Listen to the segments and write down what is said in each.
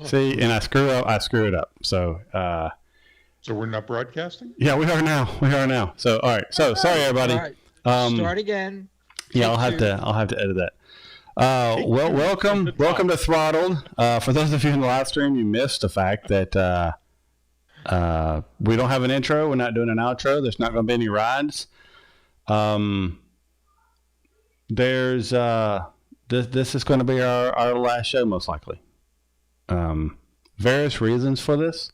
See, and I screw it up. So, so we're not broadcasting? Yeah, we are now. So, all right. So, sorry everybody. All right. Start again. Yeah, I'll have to edit that. Welcome to Throttled. For those of you in the live stream, you missed the fact that we don't have an intro. We're not doing an outro. There's not going to be any rides. There's this is going to be our last show most likely. Various reasons for this,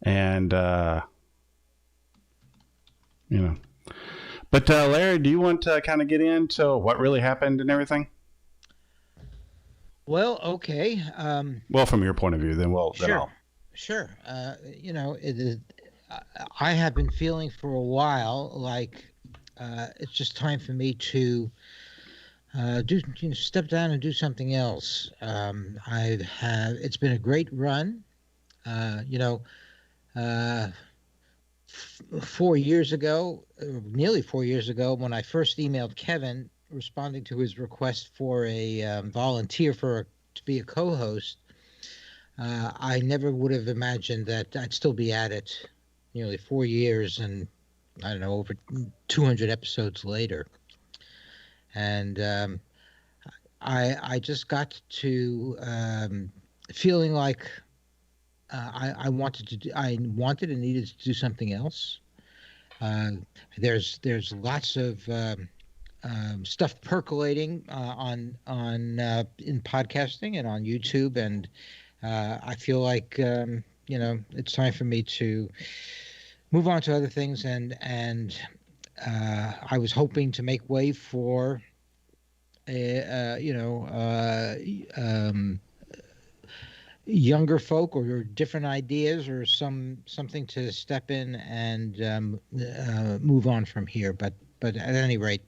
and But Larry, do you want to kind of get into what really happened and everything? Well, okay. Well, from your point of view, then Sure. I have been feeling for a while like it's just time for me to step down and do something else. It's been a great run. 4 years ago, nearly 4 years ago, when I first emailed Kevin responding to his request for a volunteer to be a co-host, I never would have imagined that I'd still be at it nearly 4 years and, I don't know, over 200 episodes later. And I just got to feeling like I wanted and needed to do something else. There's lots of stuff percolating in podcasting and on YouTube, and I feel like it's time for me to move on to other things. And I was hoping to make way for younger folk or different ideas or something to step in and move on from here. But at any rate,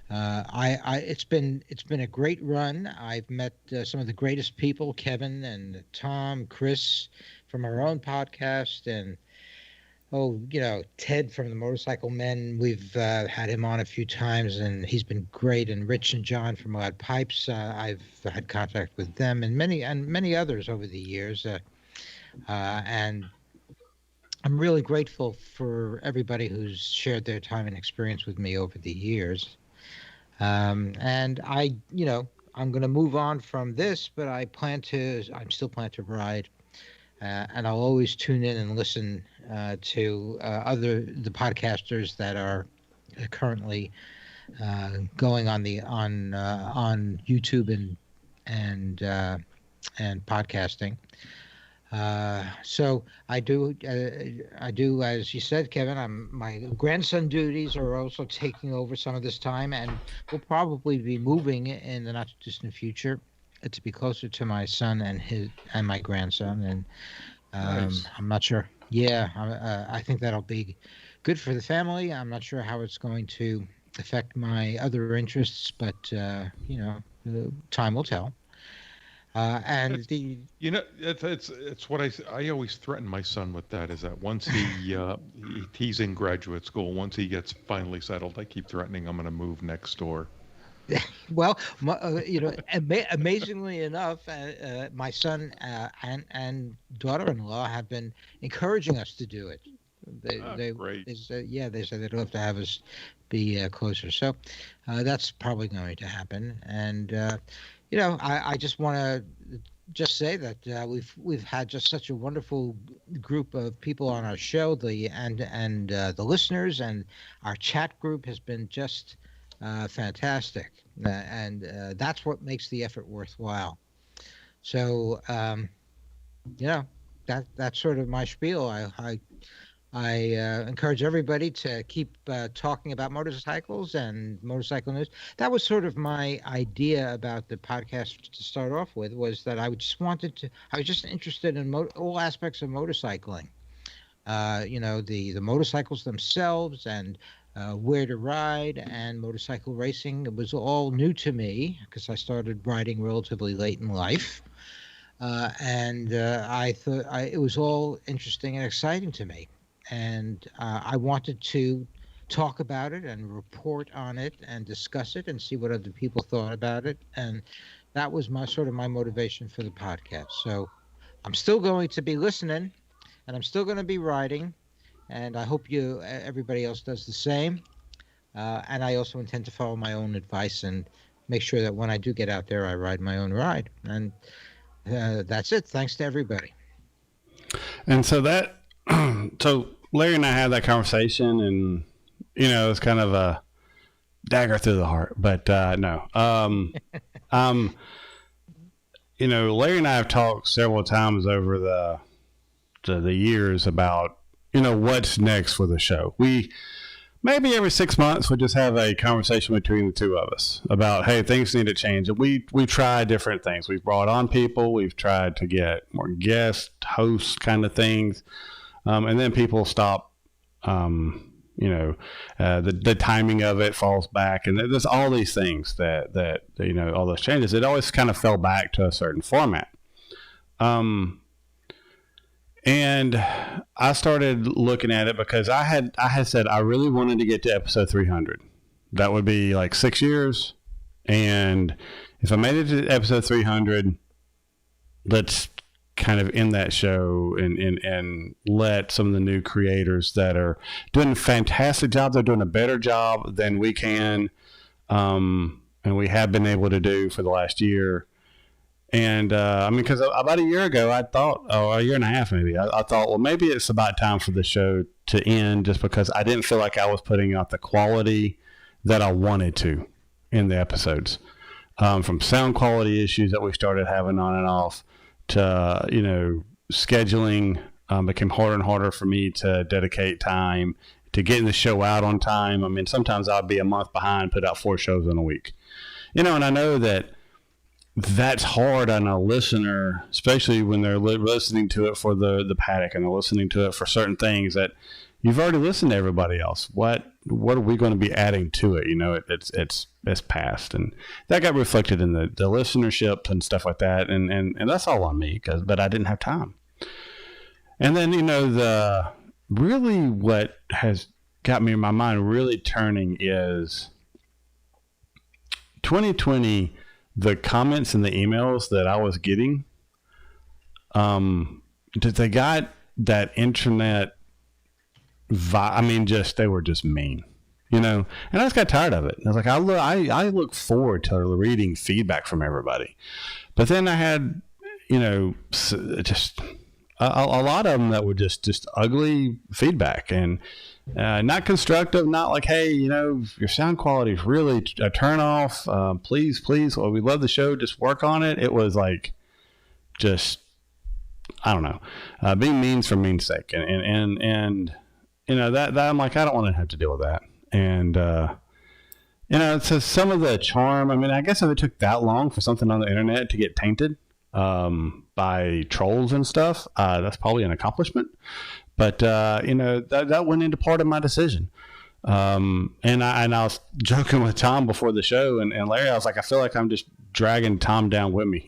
it's been a great run. I've met some of the greatest people, Kevin and Tom, Chris from our own podcast, and Ted from the Motorcycle Men. We've had him on a few times, and he's been great. And Rich and John from Loud Pipes, I've had contact with them, and many others over the years. And I'm really grateful for everybody who's shared their time and experience with me over the years. And I'm going to move on from this, but I still plan to ride. And I'll always tune in and listen to the podcasters that are currently going on YouTube and podcasting. So I do, as you said, Kevin. My grandson duties are also taking over some of this time, and we'll probably be moving in the not too distant future to be closer to my son and my grandson. And Nice. I'm not sure. Yeah, I think that'll be good for the family. I'm not sure how it's going to affect my other interests, but time will tell. It's what I always threaten my son with. That is that once he's in graduate school, once he gets finally settled, I keep threatening I'm going to move next door. Well, amazingly enough, my son and daughter-in-law have been encouraging us to do it. Great. They said they'd love to have us be closer. So that's probably going to happen. And I just want to say that we've had just such a wonderful group of people on our show, the listeners, and our chat group has been just fantastic, and that's what makes the effort worthwhile. So that's sort of my spiel. I encourage everybody to keep talking about motorcycles and motorcycle news. That was sort of my idea about the podcast to start off with, was that I was just interested in all aspects of motorcycling. The motorcycles themselves and where to ride and motorcycle racing. It was all new to me because I started riding relatively late in life. And I thought it was all interesting and exciting to me. And I wanted to talk about it and report on it and discuss it and see what other people thought about it. And that was my motivation for the podcast. So I'm still going to be listening, and I'm still going to be writing, and I hope everybody else does the same. And I also intend to follow my own advice and make sure that when I do get out there, I ride my own ride. And that's it. Thanks to everybody. And so so Larry and I had that conversation, and it's kind of a dagger through the heart. But no, Larry and I have talked several times over the years about what's next for the show. We maybe every 6 months we just have a conversation between the two of us about, hey, things need to change. And we tried different things. We've brought on people. We've tried to get more guest hosts kind of things, and then people stop. The timing of it falls back, and there's all these things that all those changes. It always kind of fell back to a certain format. And I started looking at it because I had said I really wanted to get to episode 300. That would be like 6 years. And if I made it to episode 300, let's kind of end that show and let some of the new creators that are doing a fantastic job, they're doing a better job than we can, and we have been able to do for the last year. And because about a year ago, I thought, a year and a half maybe, I thought, well, maybe it's about time for the show to end, just because I didn't feel like I was putting out the quality that I wanted to in the episodes, from sound quality issues that we started having on and off to scheduling became harder and harder for me to dedicate time to getting the show out on time. I mean, sometimes I'd be a month behind, put out 4 shows in a week, and I know that's hard on a listener, especially when they're listening to it for the paddock, and they're listening to it for certain things that you've already listened to everybody else. What are we going to be adding to it? It's past, and that got reflected in the listenership and stuff like that. And that's all on me, but I didn't have time. And then, really what has got me in my mind really turning is 2020, the comments and the emails that I was getting, they got that internet they were just mean, and I just got tired of it. I was like, I look forward to reading feedback from everybody, but then I had, just a lot of them that were just ugly feedback, and not constructive, not like, hey, your sound quality is really a turn off. Please, well, we love the show, just work on it. It was like, just, I don't know, being means for mean's sake. And that I'm like, I don't want to have to deal with that. And, so some of the charm, I guess if it took that long for something on the internet to get tainted by trolls and stuff, that's probably an accomplishment. But, that went into part of my decision. And I was joking with Tom before the show and Larry. I was like, I feel like I'm just dragging Tom down with me.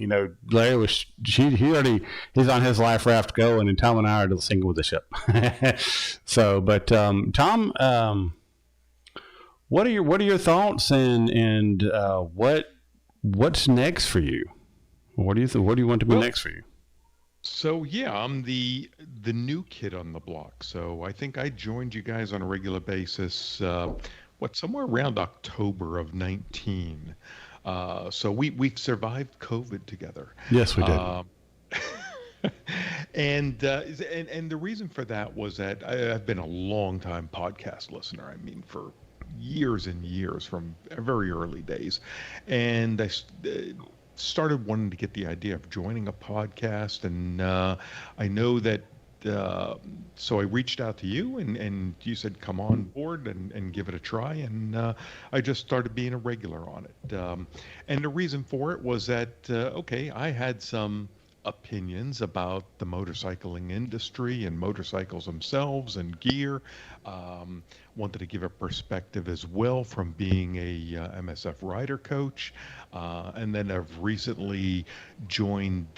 Larry was, he's on his life raft going, and Tom and I are single with the ship. So, but, Tom, what are your thoughts and what's next for you? What do you want to be next for you? So yeah, I'm the new kid on the block. So I think I joined you guys on a regular basis, somewhere around October of 19. So we've survived COVID together. Yes, we did. And the reason for that was that I've been a long time podcast listener. For years and years, from very early days, and I started wanting to get the idea of joining a podcast, and I know that so I reached out to you, and you said come on board and give it a try, and I just started being a regular on it, and the reason for it was that I had some opinions about the motorcycling industry and motorcycles themselves and gear. Wanted to give a perspective as well from being a MSF rider coach, and then I've recently joined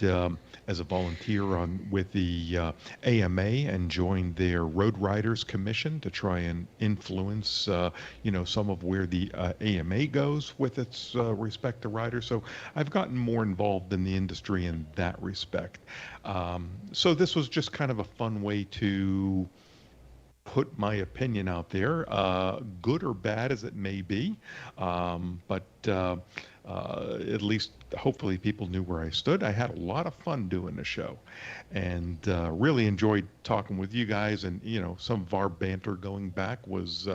as a volunteer with the AMA and joined their Road Riders Commission to try and influence some of where the AMA goes with its respect to riders. So I've gotten more involved in the industry in that respect. respect. So this was just kind of a fun way to put my opinion out there, good or bad as it may be. But at least hopefully people knew where I stood. I had a lot of fun doing the show, and really enjoyed talking with you guys. And some of our banter going back was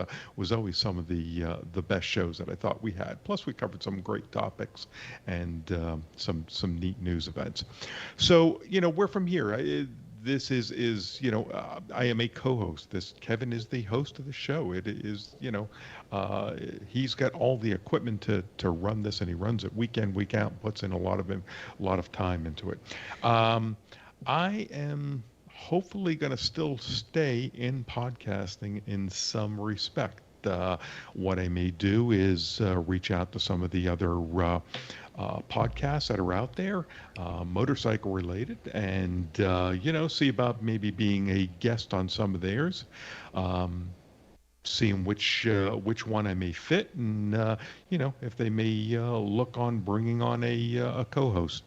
always some of the best shows that I thought we had. Plus, we covered some great topics and some neat news events. So where from here? This is I am a co-host. Kevin is the host of the show. It is he's got all the equipment to run this, and he runs it week in, week out, puts in a lot of time into it. I am hopefully going to still stay in podcasting in some respect. What I may do is reach out to some of the other podcasts that are out there, motorcycle related, and see about maybe being a guest on some of theirs, seeing which one I may fit, and if they may look on bringing on a co-host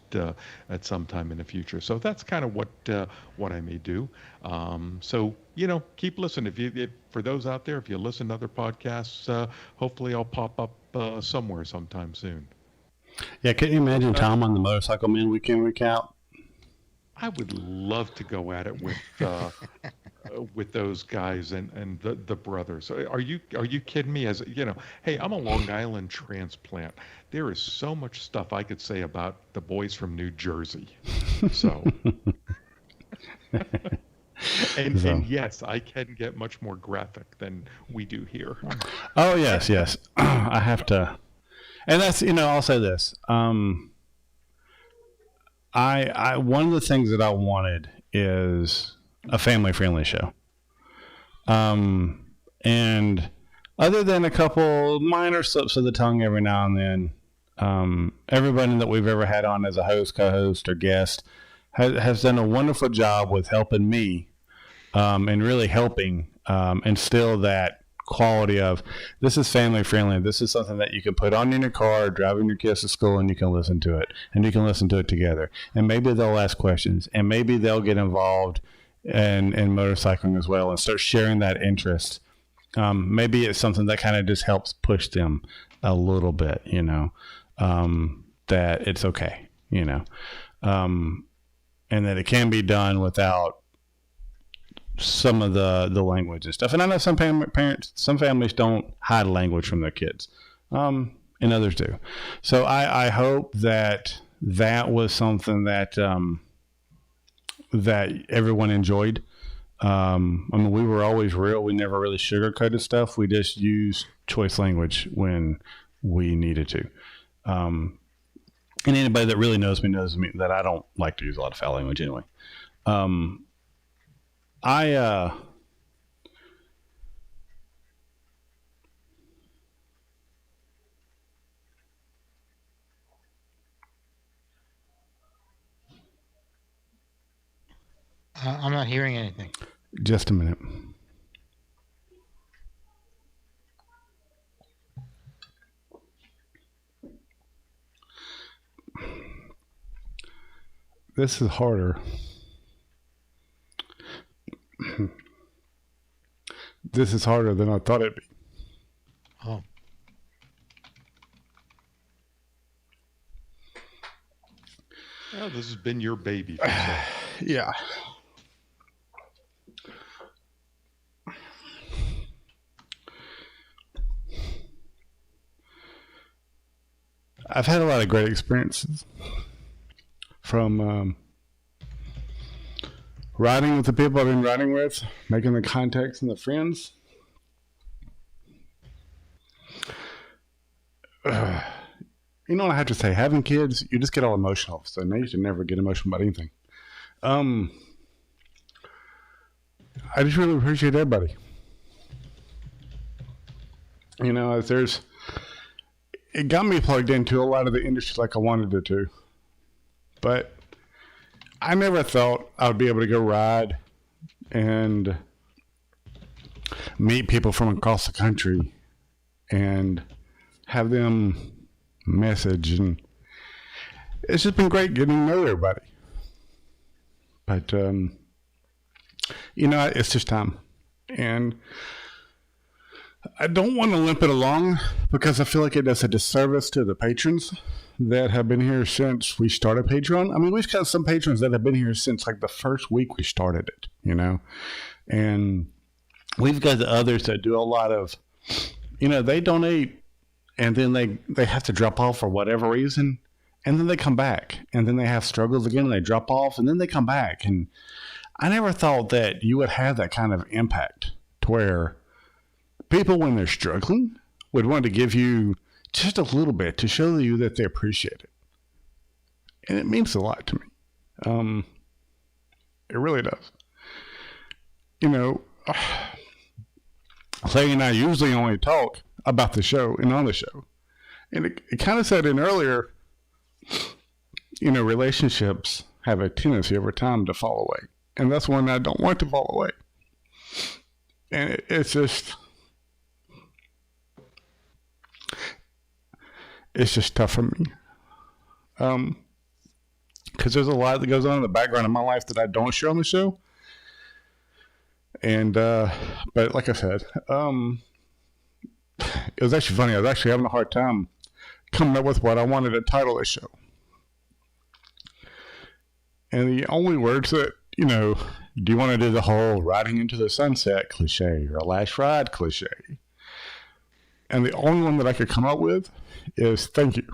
at some time in the future. So that's kind of what I may do. So keep listening. If for those out there, if you listen to other podcasts, hopefully I'll pop up somewhere sometime soon. Yeah, can you imagine Tom on the Motorcycle Man week in, week out? I would love to go at it with those guys and the brothers. Are you kidding me? Hey, I'm a Long Island transplant. There is so much stuff I could say about the boys from New Jersey. So, and yes, I can get much more graphic than we do here. Oh yes. I have to. And that's, I'll say this. I one of the things that I wanted is a family-friendly show. And other than a couple minor slips of the tongue every now and then, everybody that we've ever had on as a host, co-host, or guest has done a wonderful job with helping me, and really helping instill that quality of, this is family friendly. This is something that you can put on in your car, driving your kids to school, and you can listen to it, and you can listen to it together. And maybe they'll ask questions, and maybe they'll get involved in motorcycling as well and start sharing that interest. Maybe it's something that kind of just helps push them a little bit, that it's okay, and that it can be done without some of the language and stuff. And I know some families don't hide language from their kids, and others do. So I hope that was something that that everyone enjoyed. We were always real. We never really sugarcoated stuff. We just used choice language when we needed to. And anybody that really knows me that I don't like to use a lot of foul language anyway. I'm not hearing anything. Just a minute. This is harder. This is harder than I thought it'd be. Oh. Well, this has been your baby. Yeah. I've had a lot of great experiences from riding with the people I've been riding with, making the contacts and the friends. You know what I have to say? Having kids, you just get all emotional. So now you should never get emotional about anything. I just really appreciate everybody. It got me plugged into a lot of the industry like I wanted it to. But I never thought I would be able to go ride and meet people from across the country and have them message. And it's just been great getting to know everybody. But, it's just time. And I don't want to limp it along because I feel like it does a disservice to the patrons that have been here since we started Patreon. I mean, we've got some patrons that have been here since like the first week we started it, and we've got the others that do a lot of, they donate and then they have to drop off for whatever reason. And then they come back and then they have struggles again and they drop off and then they come back. And I never thought that you would have that kind of impact to where people, when they're struggling, would want to give you just a little bit to show you that they appreciate it. And it means a lot to me. It really does. Clay and I usually only talk about the show and on the show. And it kind of said in earlier, relationships have a tendency over time to fall away. And that's one I don't want to fall away. And it's just tough for me. Because there's a lot that goes on in the background of my life that I don't share on the show. And, but like I said, it was actually funny. I was actually having a hard time coming up with what I wanted to title this show. And the only words that, do you want to do the whole riding into the sunset cliche or last ride cliche? And the only one that I could come up with is thank you.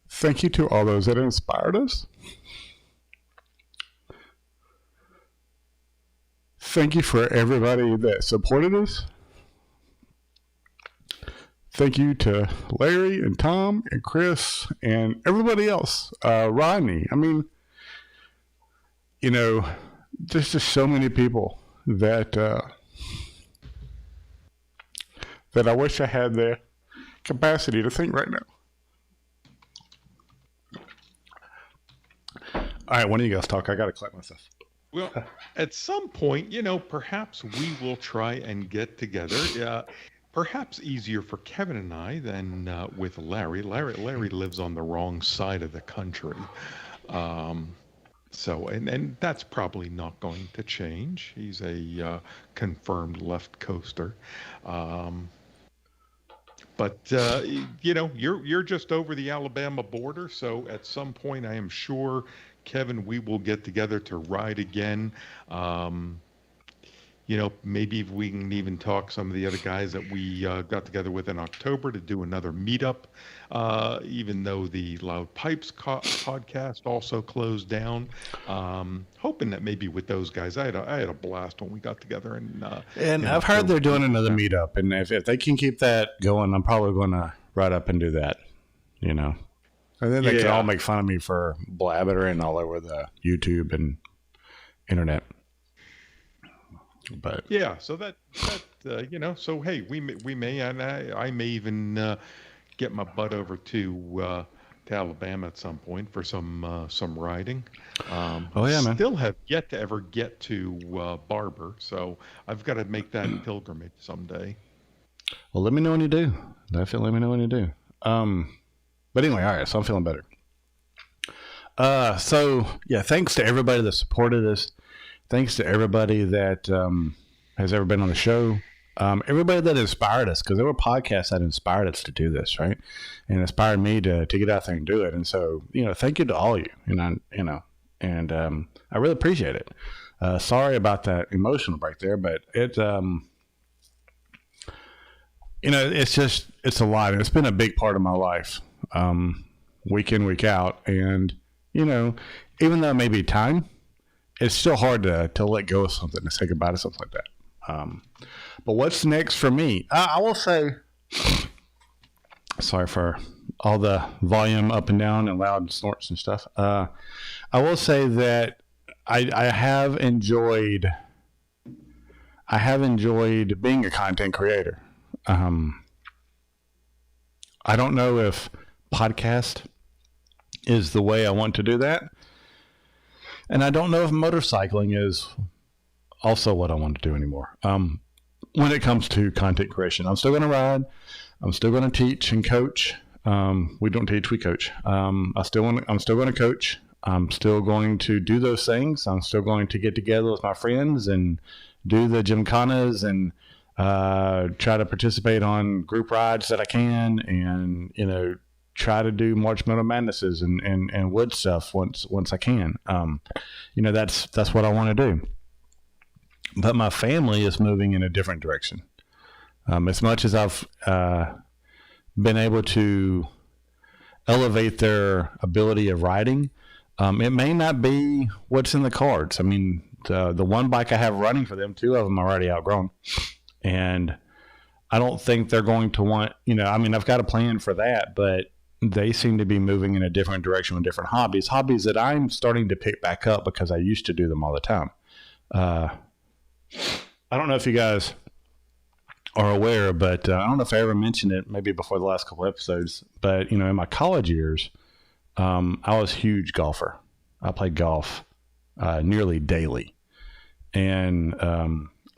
Thank you to all those that inspired us. Thank you for everybody that supported us. Thank you to Larry and Tom and Chris and everybody else. Rodney. I mean, there's just so many people that that I wish I had the capacity to think right now. All right, one of you guys talk. I got to collect myself. Well, at some point, perhaps we will try and get together. Perhaps easier for Kevin and I than with Larry. Larry lives on the wrong side of the country. So, and that's probably not going to change. He's a confirmed left coaster. But you're just over the Alabama border. So at some point, I am sure, Kevin, we will get together to ride again. Maybe if we can even talk some of the other guys that we got together with in October to do another meetup, even though the Loud Pipes podcast also closed down. Hoping that maybe with those guys, I had a blast when we got together. And I've heard they're doing another meetup, and if they can keep that going, I'm probably going to ride up and do that, And then they can all make fun of me for blabbering all over the YouTube and internet. But so that so hey, we may, and I may even get my butt over to Alabama at some point for some riding. Man. Still have yet to ever get to Barber, so I've got to make that pilgrimage someday. Well, let me know when you do. Definitely let me know when you do. But anyway, all right, so I'm feeling better. Thanks to everybody that supported us. Thanks to everybody that has ever been on the show. Everybody that inspired us, because there were podcasts that inspired us to do this, right? And inspired me to get out there and do it. And so, thank you to all of you. And I really appreciate it. Sorry about that emotional break there, but it, it's a lot. It's been a big part of my life, week in, week out. And, even though it may be time, it's still hard to let go of something, to say goodbye to something like that. But what's next for me? I will say, sorry for all the volume up and down and loud snorts and stuff. I will say that I have enjoyed being a content creator. I don't know if podcast is the way I want to do that. And I don't know if motorcycling is also what I want to do anymore. When it comes to content creation, I'm still going to ride. I'm still going to teach and coach. We don't teach, we coach. I'm still going to coach. I'm still going to do those things. I'm still going to get together with my friends and do the gymkhanas and try to participate on group rides that I can, and try to do March Madnesses and wood stuff once I can. That's what I want to do. But my family is moving in a different direction. As much as I've been able to elevate their ability of riding, it may not be what's in the cards. I mean, the one bike I have running for them, 2 of them are already outgrown. And I don't think they're going to want, I've got a plan for that, but they seem to be moving in a different direction with different hobbies that I'm starting to pick back up because I used to do them all the time. I don't know if you guys are aware, but I don't know if I ever mentioned it maybe before the last couple episodes, but in my college years, I was a huge golfer. I played golf nearly daily, and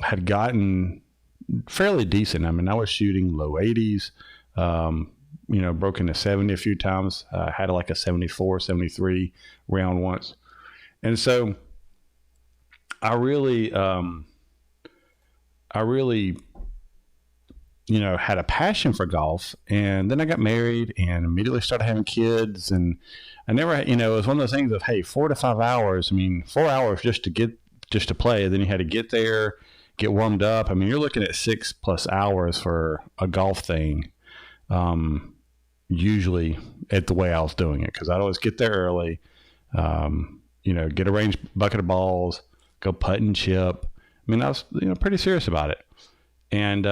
had gotten fairly decent. I mean, I was shooting low 80s, broke into 70 a few times. Had like a 74, 73 round once. And so I really, had a passion for golf. And then I got married and immediately started having kids. And I never, it was one of those things of, hey, 4 to 5 hours. I mean, 4 hours just to play. Then you had to get there, get warmed up. I mean, you're looking at 6+ hours for a golf thing. Usually at the way I was doing it, because I'd always get there early, get a range bucket of balls, go putt and chip. I mean, I was, pretty serious about it. And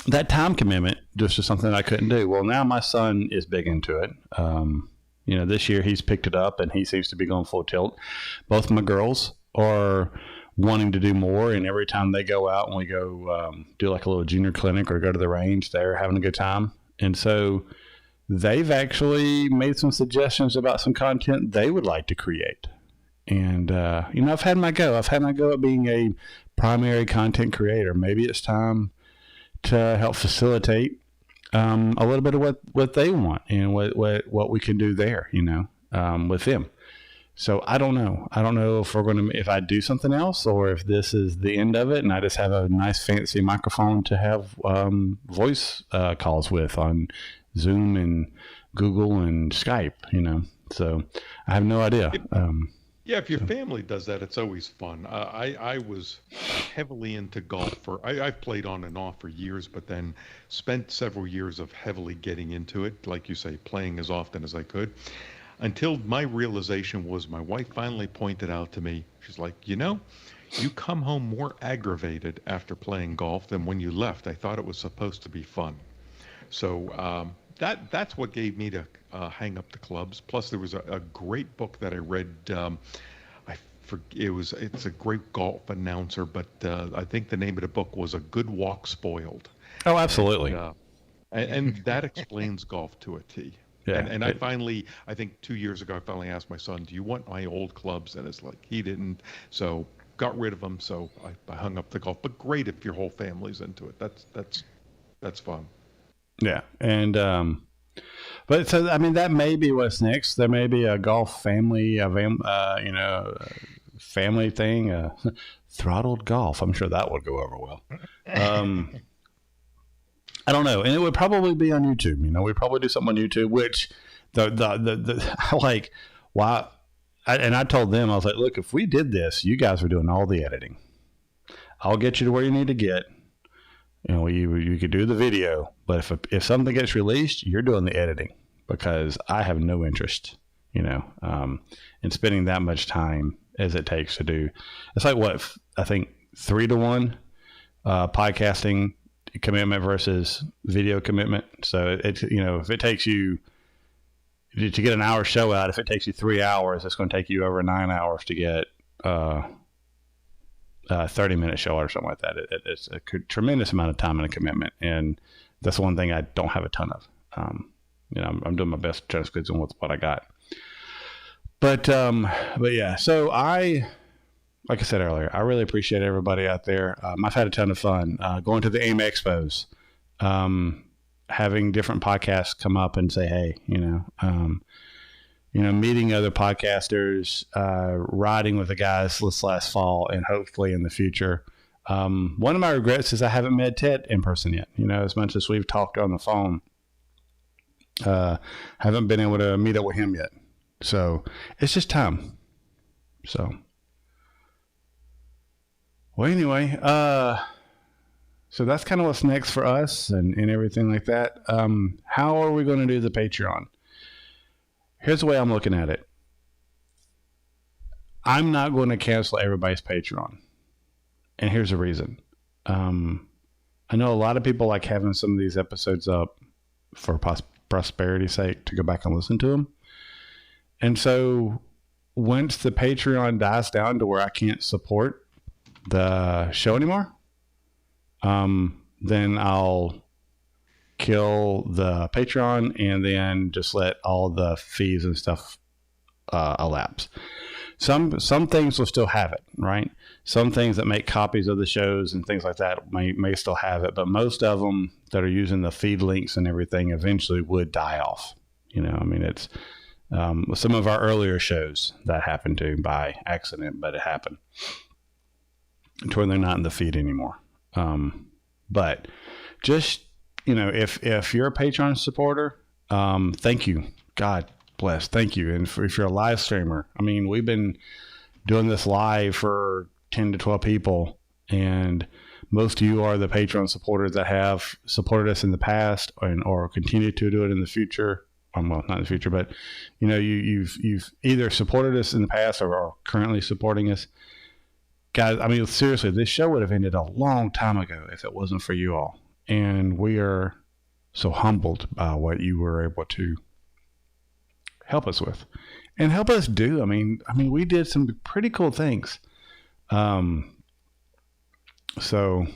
that time commitment just is something that I couldn't do. Well, now my son is big into it. This year he's picked it up and he seems to be going full tilt. Both my girls are wanting to do more, and every time they go out and we go do like a little junior clinic or go to the range, they're having a good time. And so they've actually made some suggestions about some content they would like to create. And, I've had my go. I've had my go at being a primary content creator. Maybe it's time to help facilitate a little bit of what they want and what we can do there, with them. So I don't know. I don't know if I do something else or if this is the end of it and I just have a nice fancy microphone to have voice calls with on Zoom and Google and Skype, So I have no idea. Yeah, if your family does that, it's always fun. I was heavily into golf I've played on and off for years, but then spent several years of heavily getting into it, like you say, playing as often as I could. Until my realization was my wife finally pointed out to me, she's like, you come home more aggravated after playing golf than when you left. I thought it was supposed to be fun. So that's what gave me to hang up the clubs. Plus, there was a great book that I read. It's a great golf announcer, but I think the name of the book was A Good Walk Spoiled. Oh, absolutely. And that explains golf to a T. Yeah. And I think 2 years ago, I finally asked my son, do you want my old clubs? And it's like, he didn't. So got rid of them. So I hung up the golf. But great if your whole family's into it. That's fun. Yeah. And, but so, I mean, that may be what's next. There may be a golf family, family thing, throttled golf. I'm sure that would go over well. I don't know. And it would probably be on YouTube. We'd probably do something on YouTube, which why? And I told them, I was like, look, if we did this, you guys are doing all the editing. I'll get you to where you need to get. You could do the video, but if something gets released, you're doing the editing because I have no interest, in spending that much time as it takes to do. It's like what I think 3-to-1 podcasting commitment versus video commitment. So it's if it takes you to get an hour show out, if it takes you 3 hours, it's going to take you over 9 hours to get 30-minute show or something like that. It's a tremendous amount of time and a commitment, and that's one thing I don't have a ton of. I'm doing my best to try to squeeze in with what I got. But yeah, so like I said earlier, I really appreciate everybody out there. I've had a ton of fun going to the AIM Expos. having different podcasts come up and say, hey, meeting other podcasters, riding with the guys this last fall, and hopefully in the future. One of my regrets is I haven't met Ted in person yet. As much as we've talked on the phone, haven't been able to meet up with him yet. So it's just time. So, well, anyway, so that's kind of what's next for us and everything like that. How are we going to do the Patreon? Here's the way I'm looking at it. I'm not going to cancel everybody's Patreon. And here's the reason. I know a lot of people like having some of these episodes up for prosperity's sake to go back and listen to them. And so once the Patreon dies down to where I can't support the show anymore, then I'll kill the Patreon and then just let all the fees and stuff elapse. Some things will still have it, right? Some things that make copies of the shows and things like that may still have it, but most of them that are using the feed links and everything eventually would die off. It's some of our earlier shows that happened to by accident, but it happened to where they're not in the feed anymore. But just, if you're a Patreon supporter, thank you. God bless. Thank you. And if you're a live streamer, we've been doing this live for 10 to 12 people, and most of you are the Patreon supporters that have supported us in the past or continue to do it in the future. Well, not in the future, but you've either supported us in the past or are currently supporting us. Guys, seriously, this show would have ended a long time ago if it wasn't for you all. And we are so humbled by what you were able to help us with and help us do. We did some pretty cool things. So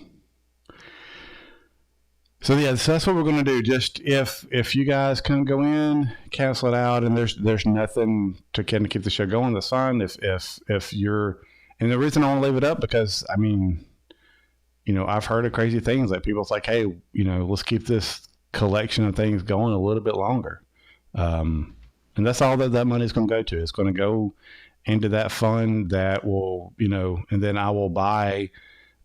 yeah, so that's what we're going to do. Just if you guys can go in, cancel it out, and there's nothing to kind of keep the show going, that's fine. If you're, and the reason I want to leave it up because I've heard of crazy things like people's like, hey, let's keep this collection of things going a little bit longer. And that's all that money is going to go to. It's going to go into that fund that will, and then I will buy,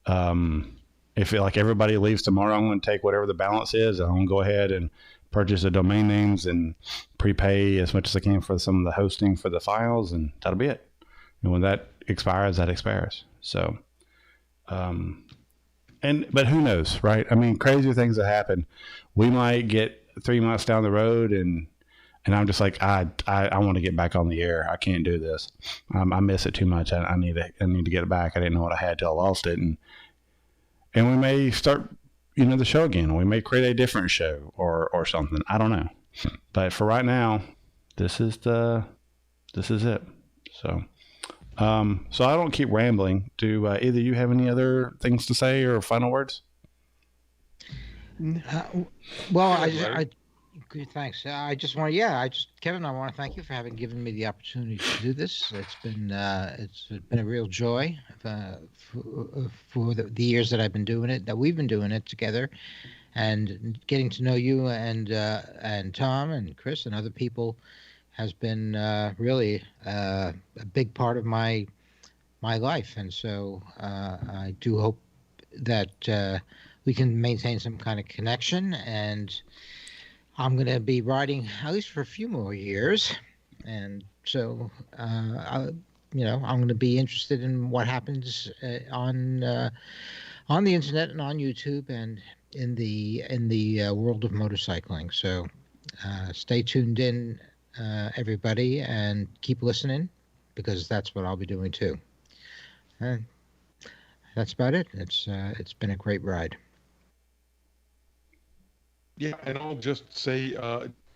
if everybody leaves tomorrow, I'm going to take whatever the balance is. I'm going to go ahead and purchase the domain names and prepay as much as I can for some of the hosting for the files, and that'll be it. And when that expires, that expires. So, but who knows, right? Crazy things that happen. We might get 3 months down the road and I'm just like, I want to get back on the air. I can't do this. I miss it too much. I need to get it back. I didn't know what I had till I lost it. And we may start, the show again. We may create a different show or something. I don't know. But for right now, this is it. So, so I don't keep rambling. Do either you have any other things to say or final words? Well, thanks. Kevin, I want to thank you for having given me the opportunity to do this. It's been a real joy for the years that I've been doing it, that we've been doing it together, and getting to know you and Tom and Chris and other people has been really a big part of my life. And so I do hope that we can maintain some kind of connection, and I'm going to be riding at least for a few more years. And so, I'm going to be interested in what happens on the internet and on YouTube and in the world of motorcycling. So stay tuned in, everybody, and keep listening, because that's what I'll be doing too. That's about it. It's been a great ride. Yeah, and I'll just say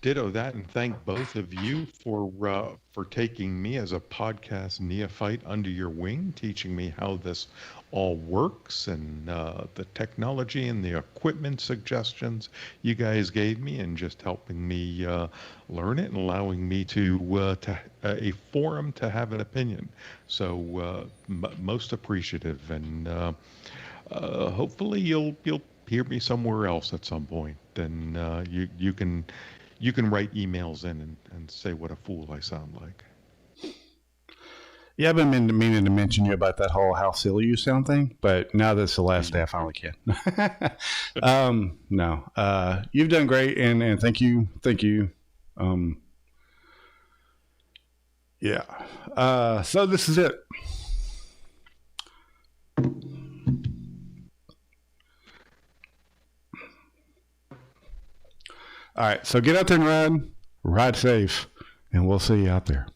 ditto that and thank both of you for taking me as a podcast neophyte under your wing, teaching me how this all works, and the technology and the equipment suggestions you guys gave me, and just helping me learn it and allowing me to a forum to have an opinion. So most appreciative, and hopefully you'll hear me somewhere else at some point, then you can write emails in and say what a fool I sound like. Yeah, I've been meaning to mention you about that whole how silly you sound thing, but now that's the last day, I finally can. No, you've done great, and thank you. Yeah. So this is it. All right, so get out there and ride safe, and we'll see you out there.